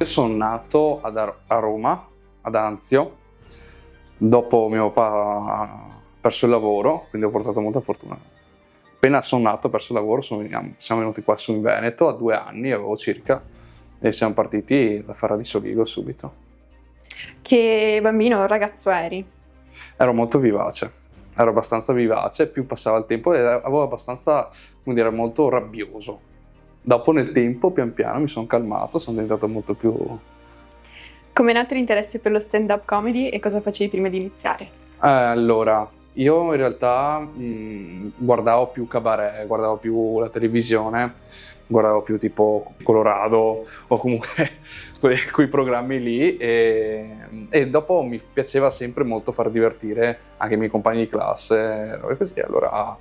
sono nato a Roma, ad Anzio, dopo mio papà ha perso il lavoro, quindi ho portato molta fortuna. Appena sono nato, ho perso il lavoro, siamo venuti qua su in Veneto a 2 anni, avevo circa, e siamo partiti da Fara di Soligo subito. Che bambino o ragazzo eri? Ero molto vivace, ero abbastanza vivace, più passava il tempo e avevo abbastanza, come dire, molto rabbioso. Dopo nel tempo, pian piano, mi sono calmato, sono diventato molto più... Come è nato l'interesse per lo stand-up comedy e cosa facevi prima di iniziare? Allora, io in realtà guardavo più cabaret, guardavo più la televisione, guardavo più tipo Colorado o comunque quei programmi lì e dopo mi piaceva sempre molto far divertire anche i miei compagni di classe e così, allora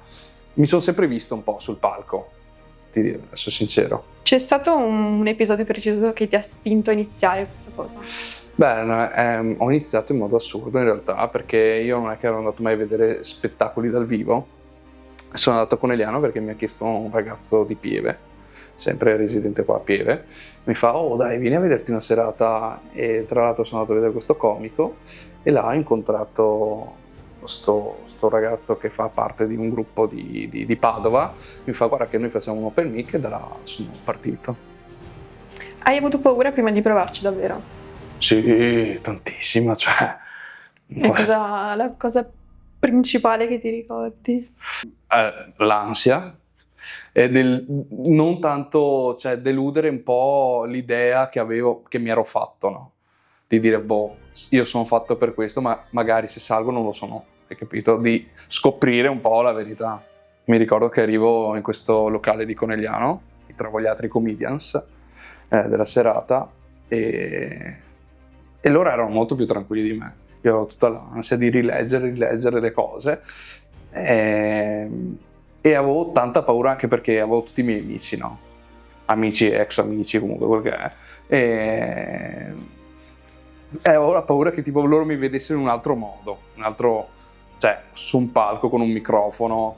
mi sono sempre visto un po' sul palco, ti dico, sono sincero. C'è stato un episodio preciso che ti ha spinto a iniziare questa cosa? Beh, ho iniziato in modo assurdo in realtà, perché io non è che ero andato mai a vedere spettacoli dal vivo, sono andato con Eliano perché mi ha chiesto un ragazzo di Pieve, sempre residente qua a Pieve, mi fa oh dai vieni a vederti una serata, e tra l'altro sono andato a vedere questo comico e là ho incontrato sto ragazzo che fa parte di un gruppo di Padova, mi fa guarda che noi facciamo un open mic e da là sono partito. Hai avuto paura prima di provarci davvero? Sì, tantissima, cioè... E la cosa principale che ti ricordi? L'ansia e non tanto, cioè deludere un po' l'idea che avevo, che mi ero fatto, no? Di dire, boh, io sono fatto per questo, ma magari se salgo non lo sono, hai capito? Di scoprire un po' la verità. Mi ricordo che arrivo in questo locale di Conegliano, mi trovo gli altri comedians della serata e loro erano molto più tranquilli di me. Io avevo tutta l'ansia di rileggere le cose e avevo tanta paura anche perché avevo tutti i miei amici, no? Amici, ex amici, comunque quel che è. E avevo la paura che tipo loro mi vedessero in un altro modo, cioè su un palco con un microfono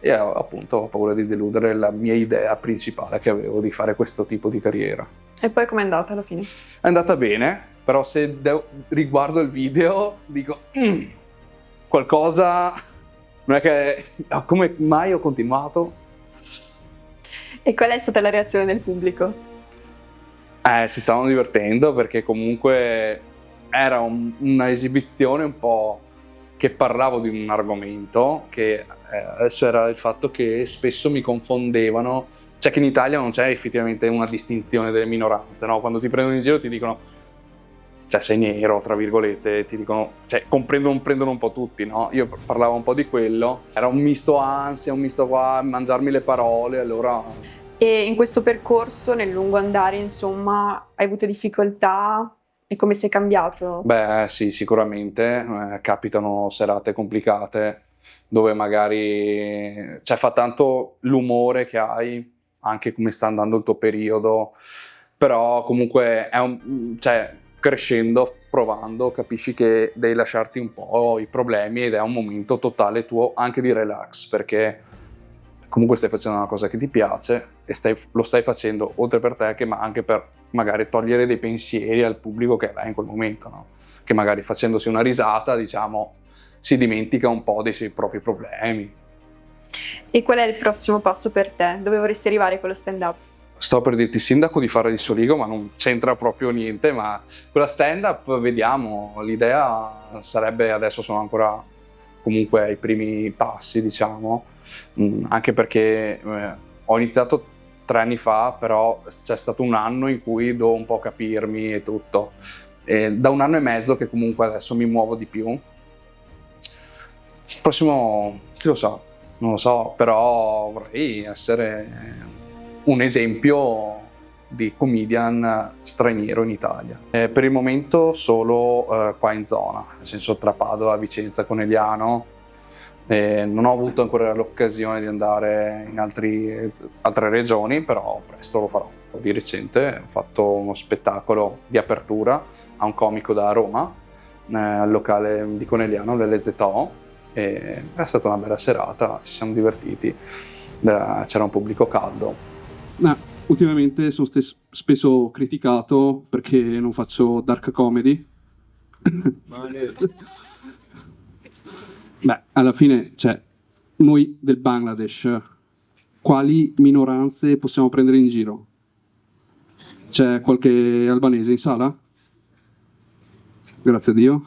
e appunto ho paura di deludere la mia idea principale che avevo di fare questo tipo di carriera. E poi com'è andata alla fine? È andata bene, però se riguardo il video dico qualcosa, non è che come mai ho continuato? E qual è stata la reazione del pubblico? Si stavano divertendo perché comunque era una esibizione un po' che parlavo di un argomento che adesso era il fatto che spesso mi confondevano. Cioè che in Italia non c'è effettivamente una distinzione delle minoranze, no? Quando ti prendono in giro ti dicono, cioè sei nero, tra virgolette, ti dicono, cioè prendono un po' tutti, no? Io parlavo un po' di quello, era un misto ansia, un misto qua, mangiarmi le parole, allora... E in questo percorso, nel lungo andare, insomma, hai avuto difficoltà? E come sei cambiato? Beh sì, sicuramente, capitano serate complicate dove magari, cioè fa tanto l'umore che hai, anche come sta andando il tuo periodo, però comunque cioè, crescendo, provando, capisci che devi lasciarti un po' i problemi ed è un momento totale tuo anche di relax, perché comunque stai facendo una cosa che ti piace e lo stai facendo oltre per te ma anche per magari togliere dei pensieri al pubblico che è in quel momento, no? Che magari facendosi una risata, diciamo, si dimentica un po' dei suoi propri problemi. E qual è il prossimo passo per te? Dove vorresti arrivare con lo stand-up? Sto per dirti sindaco di Fara di Soligo, ma non c'entra proprio niente, ma con la stand-up vediamo, l'idea sarebbe, adesso sono ancora comunque ai primi passi, diciamo, anche perché ho iniziato 3 anni fa, però c'è stato un anno in cui devo un po' capirmi e tutto. E da 1 anno e mezzo che comunque adesso mi muovo di più. Il prossimo, chi lo sa, non lo so, però vorrei essere un esempio di comedian straniero in Italia. Per il momento solo qua in zona, nel senso tra Padova, Vicenza, Conegliano. Non ho avuto ancora l'occasione di andare in altre regioni, però presto lo farò. Di recente ho fatto uno spettacolo di apertura a un comico da Roma, al locale di Conegliano, l'LZO, e è stata una bella serata, ci siamo divertiti, c'era un pubblico caldo. ultimamente sono spesso criticato perché non faccio dark comedy. Beh, alla fine, cioè, noi del Bangladesh, quali minoranze possiamo prendere in giro? C'è qualche albanese in sala? Grazie a Dio.